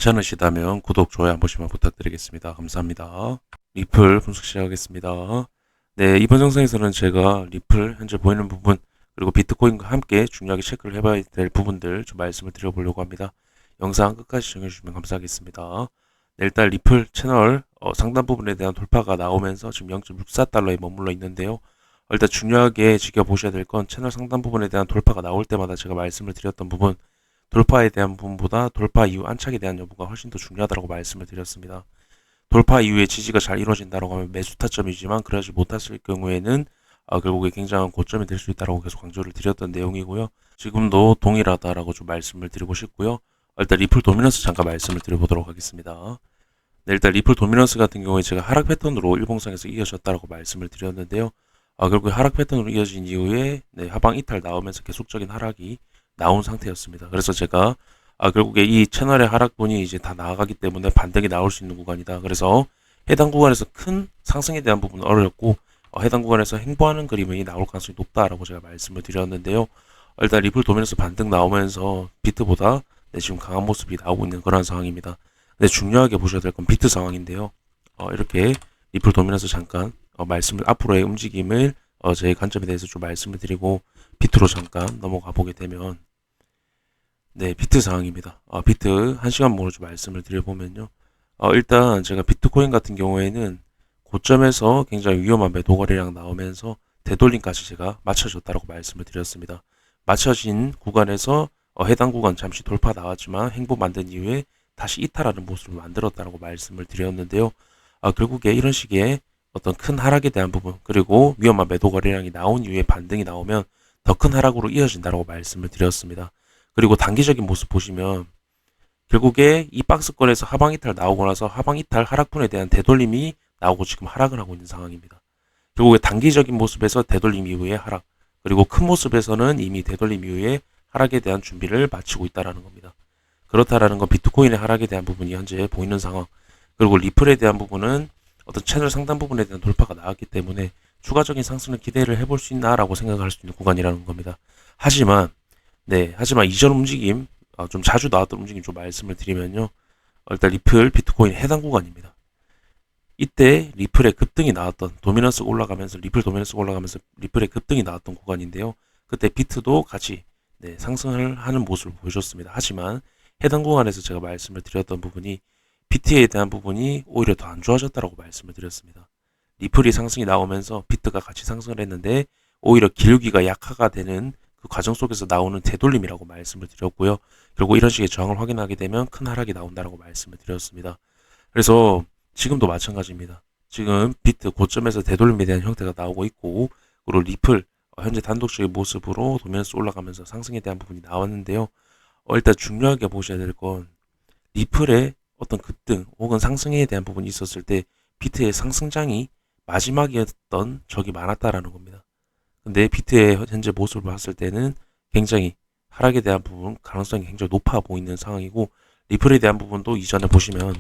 괜찮으시다면 구독, 좋아요 한 번씩만 부탁드리겠습니다. 감사합니다. 리플 분석 시작하겠습니다. 네, 이번 영상에서는 제가 리플 현재 보이는 부분 그리고 비트코인과 함께 중요하게 체크를 해봐야 될 부분들 좀 말씀을 드려보려고 합니다. 영상 끝까지 시청해주시면 감사하겠습니다. 네, 일단 리플 채널 상단 부분에 대한 돌파가 나오면서 지금 0.64달러에 머물러 있는데요. 일단 중요하게 지켜보셔야 될 건 채널 상단 부분에 대한 돌파가 나올 때마다 제가 말씀을 드렸던 부분, 돌파에 대한 부분보다 돌파 이후 안착에 대한 여부가 훨씬 더 중요하다고 말씀을 드렸습니다. 돌파 이후에 지지가 잘 이루어진다고 하면 매수 타점이지만 그러지 못했을 경우에는 결국에 굉장한 고점이 될 수 있다고 계속 강조를 드렸던 내용이고요. 지금도 동일하다라고 좀 말씀을 드리고 싶고요. 일단 리플 도미넌스 잠깐 말씀을 드려보도록 하겠습니다. 네, 일단 리플 도미넌스 같은 경우에 제가 하락 패턴으로 일봉상에서 이어졌다라고 말씀을 드렸는데요. 결국에 하락 패턴으로 이어진 이후에 하방 이탈 나오면서 계속적인 하락이 나온 상태였습니다. 그래서 제가 결국에 이 채널의 하락분이 이제 다 나아가기 때문에 반등이 나올 수 있는 구간이다. 그래서 해당 구간에서 큰 상승에 대한 부분은 어렵고 해당 구간에서 행보하는 그림이 나올 가능성이 높다라고 제가 말씀을 드렸는데요. 일단 리플 도면에서 반등 나오면서 비트보다 지금 강한 모습이 나오고 있는 그런 상황입니다. 근데 중요하게 보셔야 될 건 비트 상황인데요. 이렇게 리플 도면에서 잠깐 말씀을 앞으로의 움직임을 제 관점에 대해서 좀 말씀을 드리고 비트로 잠깐 넘어가 보게 되면 비트 상황입니다. 비트 1시간 모로 좀 말씀을 드려보면요. 일단 제가 비트코인 같은 경우에는 고점에서 굉장히 위험한 매도 거래량 나오면서 되돌림까지 제가 맞춰졌다고 말씀을 드렸습니다. 맞춰진 구간에서 해당 구간 잠시 돌파 나왔지만 행보 만든 이후에 다시 이탈하는 모습을 만들었다고 말씀을 드렸는데요. 결국에 이런 식의 어떤 큰 하락에 대한 부분 그리고 위험한 매도 거래량이 나온 이후에 반등이 나오면 더 큰 하락으로 이어진다고 말씀을 드렸습니다. 그리고 단기적인 모습 보시면 결국에 이 박스권에서 하방 이탈 나오고 나서 하방 이탈 하락분에 대한 되돌림이 나오고 지금 하락을 하고 있는 상황입니다. 결국에 단기적인 모습에서 되돌림 이후에 하락, 그리고 큰 모습에서는 이미 되돌림 이후에 하락에 대한 준비를 마치고 있다는 겁니다. 그렇다라는 건 비트코인의 하락에 대한 부분이 현재 보이는 상황, 그리고 리플에 대한 부분은 어떤 채널 상단 부분에 대한 돌파가 나왔기 때문에 추가적인 상승을 기대를 해볼 수 있나라고 생각할 수 있는 구간이라는 겁니다. 하지만 이전 움직임, 좀 자주 나왔던 움직임 좀 말씀을 드리면요. 일단 리플, 비트코인 해당 구간입니다. 이때 리플의 급등이 나왔던 도미넌스가 올라가면서 리플 도미넌스가 올라가면서 리플의 급등이 나왔던 구간인데요. 그때 비트도 같이 상승을 하는 모습을 보여줬습니다. 하지만 해당 구간에서 제가 말씀을 드렸던 부분이 비트에 대한 부분이 오히려 더 안 좋아졌다고 말씀을 드렸습니다. 리플이 상승이 나오면서 비트가 같이 상승을 했는데 오히려 기울기가 약화가 되는 그 과정 속에서 나오는 되돌림이라고 말씀을 드렸고요. 결국 이런 식의 저항을 확인하게 되면 큰 하락이 나온다고 말씀을 드렸습니다. 그래서 지금도 마찬가지입니다. 지금 비트 고점에서 되돌림에 대한 형태가 나오고 있고 그리고 리플 현재 단독적인 모습으로 도면에서 올라가면서 상승에 대한 부분이 나왔는데요. 일단 중요하게 보셔야 될 건 리플의 어떤 급등 혹은 상승에 대한 부분이 있었을 때 비트의 상승장이 마지막이었던 적이 많았다라는 겁니다. 근데 비트의 현재 모습을 봤을 때는 굉장히 하락에 대한 부분 가능성이 굉장히 높아 보이는 상황이고 리플에 대한 부분도 이전에 보시면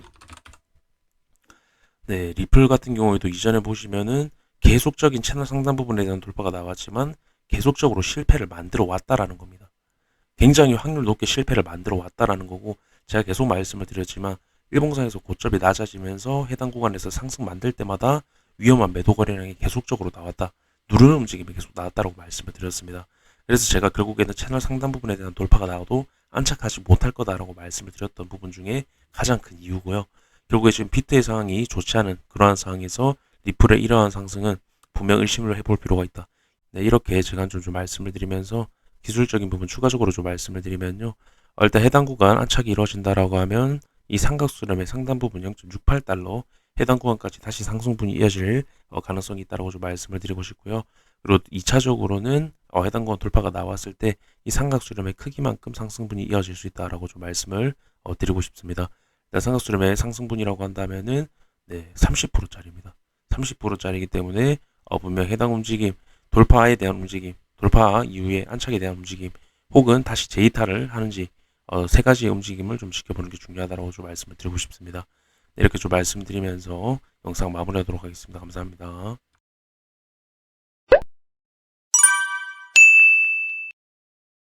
리플 같은 경우에도 이전에 보시면은 계속적인 채널 상단 부분에 대한 돌파가 나왔지만 계속적으로 실패를 만들어 왔다라는 겁니다. 굉장히 확률 높게 실패를 만들어 왔다라는 거고 제가 계속 말씀을 드렸지만 일봉상에서 고점이 낮아지면서 해당 구간에서 상승 만들 때마다 위험한 매도 거래량이 계속적으로 나왔다. 누르는 움직임이 계속 나왔다고 말씀을 드렸습니다. 그래서 제가 결국에는 채널 상단 부분에 대한 돌파가 나와도 안착하지 못할 거다라고 말씀을 드렸던 부분 중에 가장 큰 이유고요. 결국에 지금 비트의 상황이 좋지 않은 그러한 상황에서 리플의 이러한 상승은 분명 의심을 해볼 필요가 있다. 이렇게 제가 좀 말씀을 드리면서 기술적인 부분 추가적으로 좀 말씀을 드리면요. 일단 해당 구간 안착이 이루어진다라고 하면 이 삼각수렴의 상단 부분 0.68달러 해당 구간까지 다시 상승분이 이어질 가능성이 있다고 좀 말씀을 드리고 싶고요. 그리고 2차적으로는 해당 구간 돌파가 나왔을 때 이 삼각수렴의 크기만큼 상승분이 이어질 수 있다라고 좀 말씀을 드리고 싶습니다. 삼각수렴의 상승분이라고 한다면은 30%짜리입니다. 30%짜리이기 때문에 분명 해당 움직임, 돌파에 대한 움직임, 돌파 이후에 안착에 대한 움직임, 혹은 다시 재이탈을 하는지 세 가지의 움직임을 좀 지켜보는 게 중요하다고 좀 말씀을 드리고 싶습니다. 이렇게 좀 말씀드리면서 영상 마무리하도록 하겠습니다. 감사합니다.